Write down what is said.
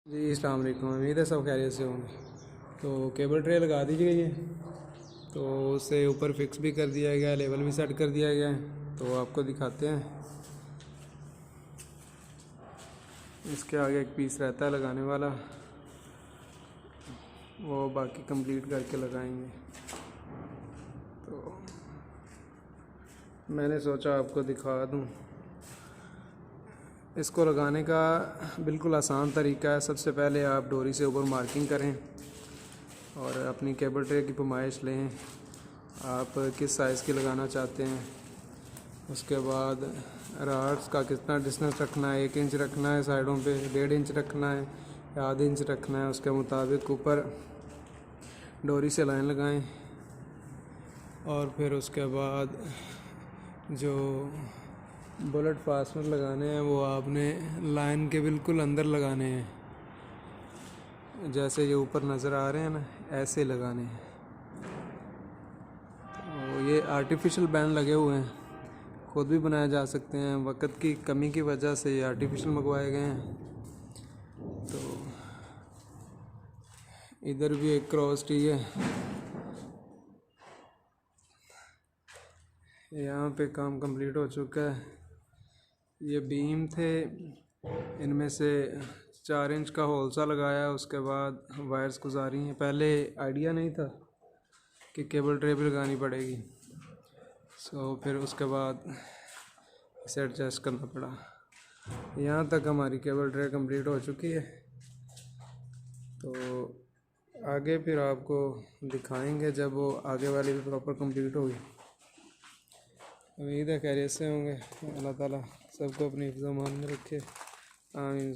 जी अस्सलाम वालेकुम। उम्मीद है सब खैरियत से होंगे। तो केबल ट्रे लगा दी गई है, तो उसे ऊपर फिक्स भी कर दिया गया है, लेवल भी सेट कर दिया गया है। तो आपको दिखाते हैं। इसके आगे एक पीस रहता है लगाने वाला, वो बाकी कंप्लीट करके लगाएंगे। तो मैंने सोचा आपको दिखा दूं। इसको लगाने का बिल्कुल आसान तरीका है। सबसे पहले आप डोरी से ऊपर मार्किंग करें और अपनी केबल ट्रे की पैमाइश लें, आप किस साइज़ की लगाना चाहते हैं। उसके बाद राड्स का कितना डिस्टेंस रखना है, 1 इंच रखना है साइडों पे, 1.5 इंच रखना है या आधे इंच रखना है। उसके मुताबिक ऊपर डोरी से लाइन लगाएं और फिर उसके बाद जो बुलेट फास्टनर लगाने हैं वो आपने लाइन के बिल्कुल अंदर लगाने हैं। जैसे ये ऊपर नज़र आ रहे हैं ना, ऐसे लगाने हैं। तो ये आर्टिफिशियल बैंड लगे हुए हैं, खुद भी बनाए जा सकते हैं। वक्त की कमी की वजह से ये आर्टिफिशियल मंगवाए गए हैं। तो इधर भी एक क्रॉस टी है। यहाँ पे काम कंप्लीट हो चुका है। ये बीम थे, इनमें से 4 इंच का होल सा लगाया, उसके बाद वायर्स गुजारी हैं। पहले आइडिया नहीं था कि केबल ट्रे भी लगानी पड़ेगी, फिर उसके बाद इसे एडजस्ट करना पड़ा। यहाँ तक हमारी केबल ट्रे कंप्लीट हो चुकी है। तो आगे फिर आपको दिखाएंगे जब वो आगे वाली भी प्रॉपर कंप्लीट होगी। उम्मीद है खैरियत से होंगे। अल्लाह ताला सबको अपनी हिफ्ज़-ओ-मान में रखे। आमीन।